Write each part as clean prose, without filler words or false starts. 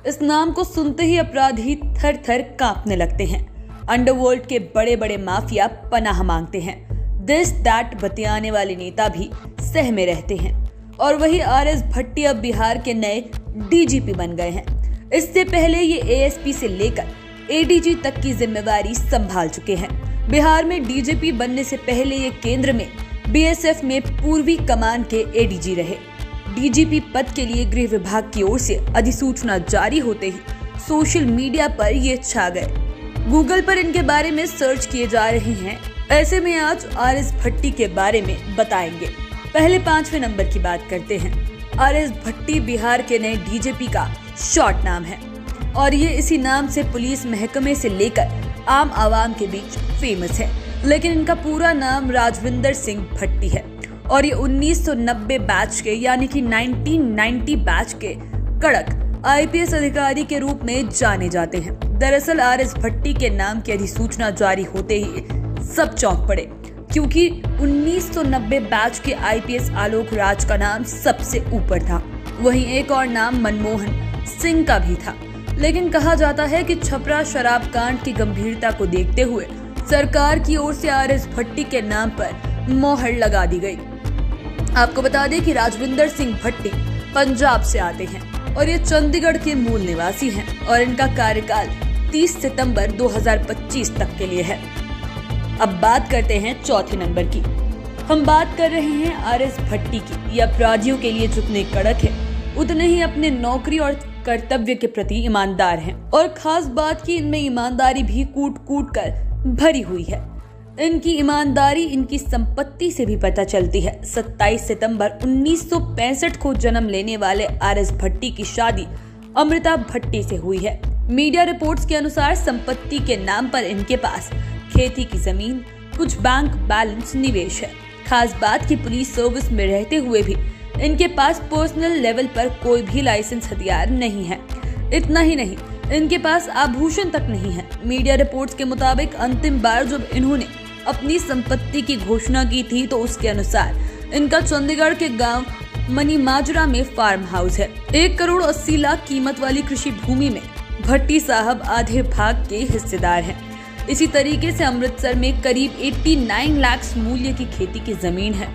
इस नाम को सुनते ही अपराधी थर थर कांपने लगते हैं। अंडरवर्ल्ड के बड़े बड़े माफिया पनाह मांगते हैं। दिस दैट बतियाने वाले नेता भी सह में रहते हैं। और वही आरएस भट्टी अब बिहार के नए डीजीपी बन गए हैं। इससे पहले ये एएसपी से लेकर एडीजी तक की जिम्मेवारी संभाल चुके हैं। बिहार में डीजीपी बनने से पहले ये केंद्र में बीएसएफ में पूर्वी कमान के एडीजी रहे। डीजीपी पद के लिए गृह विभाग की ओर से अधिसूचना जारी होते ही सोशल मीडिया पर ये छा गए। गूगल पर इनके बारे में सर्च किए जा रहे हैं। ऐसे में आज आरएस भट्टी के बारे में बताएंगे। पहले 5वें नंबर की बात करते हैं। आरएस भट्टी बिहार के नए डीजीपी का शॉर्ट नाम है और ये इसी नाम से पुलिस महकमे से लेकर आम आवाम के बीच फेमस है। लेकिन इनका पूरा नाम राजविंदर सिंह भट्टी है और ये 1990 बैच के यानी कि 1990 बैच के कड़क आईपीएस अधिकारी के रूप में जाने जाते हैं। दरअसल आरएस भट्टी के नाम की अधिसूचना जारी होते ही सब चौंक पड़े, क्योंकि 1990 बैच के आईपीएस आलोक राज का नाम सबसे ऊपर था। वहीं एक और नाम मनमोहन सिंह का भी था। लेकिन कहा जाता है कि छपरा शराब कांड की गंभीरता को देखते हुए सरकार की ओर से आरएस भट्टी के नाम पर मोहर लगा दी गई। आपको बता दें कि राजविंदर सिंह भट्टी पंजाब से आते हैं और ये चंडीगढ़ के मूल निवासी हैं और इनका कार्यकाल 30 सितंबर 2025 तक के लिए है। अब बात करते हैं चौथे नंबर की। हम बात कर रहे हैं आरएस भट्टी की। ये अपराधियों के लिए जितने कड़क है उतने ही अपने नौकरी और कर्तव्य के प्रति ईमानदार हैं। और खास बात की इनमें ईमानदारी भी कूट कूट कर भरी हुई है। इनकी ईमानदारी इनकी संपत्ति से भी पता चलती है। 27 सितंबर 1965 को जन्म लेने वाले आरएस भट्टी की शादी अमृता भट्टी से हुई है। मीडिया रिपोर्ट्स के अनुसार संपत्ति के नाम पर इनके पास खेती की जमीन, कुछ बैंक बैलेंस निवेश है। खास बात की पुलिस सर्विस में रहते हुए भी इनके पास पर्सनल लेवल पर कोई भी लाइसेंस हथियार नहीं है। इतना ही नहीं, इनके पास आभूषण तक नहीं है। मीडिया रिपोर्ट्स के मुताबिक अंतिम बार जब इन्होंने अपनी संपत्ति की घोषणा की थी तो उसके अनुसार इनका चंडीगढ़ के गांव मनीमाजरा में फार्म हाउस है। 1 करोड़ 80 लाख कीमत वाली कृषि भूमि में भट्टी साहब आधे भाग के हिस्सेदार हैं। इसी तरीके से अमृतसर में करीब 89 लाख मूल्य की खेती की जमीन है।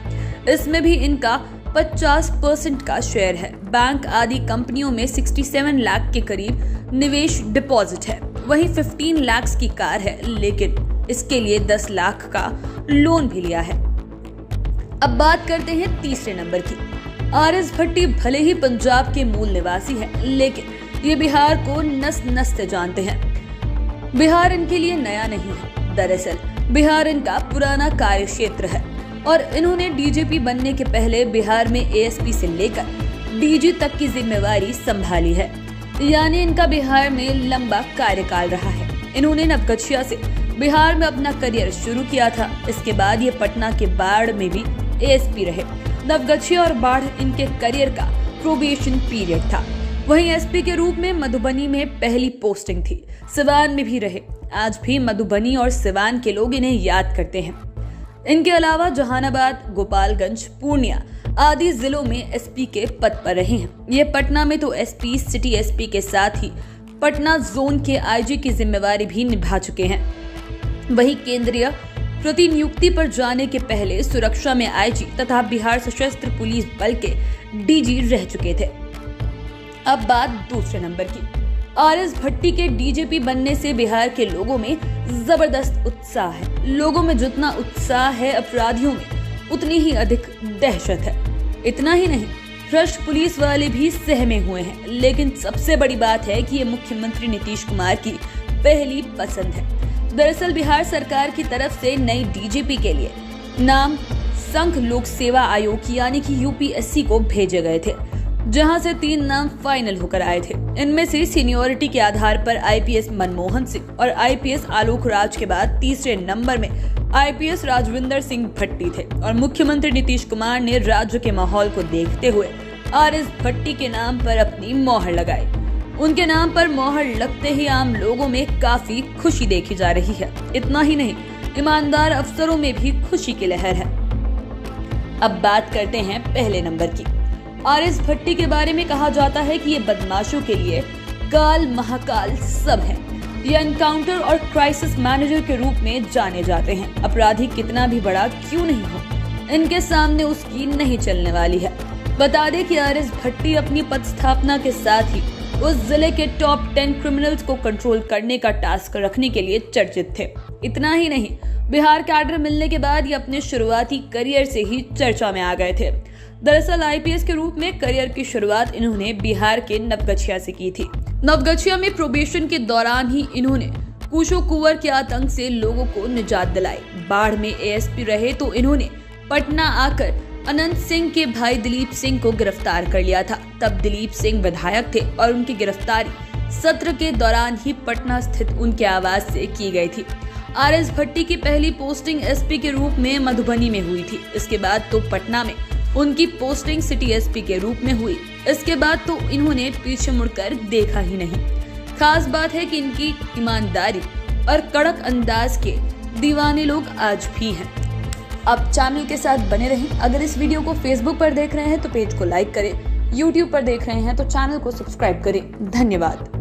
इसमें भी इनका 50% का शेयर है। बैंक आदि कंपनियों में 67 लाख के करीब निवेश डिपॉजिट है। वहीं 15 लाख की कार है, लेकिन इसके लिए 10 लाख का लोन भी लिया है। अब बात करते हैं तीसरे नंबर की। आरएस भट्टी भले ही पंजाब के मूल निवासी है, लेकिन ये बिहार को नस नस से जानते हैं। बिहार इनके लिए नया नहीं है। दरअसल बिहार इनका पुराना कार्य क्षेत्र है और इन्होंने डीजीपी बनने के पहले बिहार में एएसपी से लेकर डीजी तक की जिम्मेवारी संभाली है। यानी इनका बिहार में लंबा कार्यकाल रहा है। इन्होंने नवगछिया से बिहार में अपना करियर शुरू किया था। इसके बाद ये पटना के बाढ़ में भी एएसपी रहे। नवगछिया और बाढ़ इनके करियर का प्रोबेशन पीरियड था। वहीं एसपी के रूप में मधुबनी में पहली पोस्टिंग थी। सिवान में भी रहे। आज भी मधुबनी और सिवान के लोग इन्हें याद करते हैं। इनके अलावा जहानाबाद, गोपालगंज, पूर्णिया आदि जिलों में एसपी के पद पर रहे हैं। ये पटना में तो एसपी, सिटी एसपी के साथ ही पटना जोन के आईजी की जिम्मेवारी भी निभा चुके हैं। वहीं केंद्रीय प्रतिनियुक्ति पर जाने के पहले सुरक्षा में आईजी तथा बिहार सशस्त्र पुलिस बल के डीजी रह चुके थे। अब बात दूसरे नंबर की। आरएस भट्टी के डीजीपी बनने से बिहार के लोगों में जबरदस्त उत्साह है। लोगों में जितना उत्साह है, अपराधियों में उतनी ही अधिक दहशत है। इतना ही नहीं, भ्रष्ट पुलिस वाले भी सहमे हुए हैं। लेकिन सबसे बड़ी बात है कि ये मुख्यमंत्री नीतीश कुमार की पहली पसंद है। दरअसल बिहार सरकार की तरफ से नई डीजीपी के लिए नाम संघ लोक सेवा आयोग यानी कि यूपीएससी को भेजे गए थे, जहां से 3 नाम फाइनल होकर आए थे। इनमें से सीनियोरिटी के आधार पर आईपीएस मनमोहन सिंह और आईपीएस आलोक राज के बाद तीसरे नंबर में आईपीएस राजविंदर सिंह भट्टी थे। और मुख्यमंत्री नीतीश कुमार ने राज्य के माहौल को देखते हुए आरएस भट्टी के नाम पर अपनी मोहर लगाई। उनके नाम पर मोहर लगते ही आम लोगों में काफी खुशी देखी जा रही है। इतना ही नहीं, ईमानदार अफसरों में भी खुशी की लहर है। अब बात करते हैं पहले नंबर की। आरएस भट्टी के बारे में कहा जाता है कि ये बदमाशों के लिए काल महाकाल सब हैं। ये एनकाउंटर और क्राइसिस मैनेजर के रूप में जाने जाते हैं। अपराधी कितना भी बड़ा क्यों नहीं हो, इनके सामने उसकी नहीं चलने वाली है। बता दें कि आर एस भट्टी अपनी पदस्थापना के साथ ही उस जिले के टॉप 10 क्रिमिनल्स को कंट्रोल करने का टास्क रखने के लिए चर्चित थे। इतना ही नहीं, बिहार कैडर मिलने के बाद ये अपने शुरुआती करियर से ही चर्चा में आ गए थे। दरअसल आईपीएस के रूप में करियर की शुरुआत इन्होंने बिहार के नवगछिया से की थी। नवगछिया में प्रोबेशन के दौरान ही इन्होंने कुशो कुंवर के आतंक से लोगों को निजात दिलाई। बाढ़ में एएसपी रहे तो इन्होंने पटना आकर अनंत सिंह के भाई दिलीप सिंह को गिरफ्तार कर लिया था। तब दिलीप सिंह विधायक थे और उनकी गिरफ्तारी सत्र के दौरान ही पटना स्थित उनके आवास से की गई थी। आर एस भट्टी की पहली पोस्टिंग एसपी के रूप में मधुबनी में हुई थी। इसके बाद तो पटना में उनकी पोस्टिंग सिटी एसपी के रूप में हुई। इसके बाद तो इन्होंने पीछे मुड़कर देखा ही नहीं। खास बात है कि इनकी ईमानदारी और कड़क अंदाज के दीवाने लोग आज भी हैं। अब चैनल के साथ बने रहें। अगर इस वीडियो को फेसबुक पर देख रहे हैं तो पेज को लाइक करें, यूट्यूब पर देख रहे हैं तो चैनल को सब्सक्राइब करें। धन्यवाद।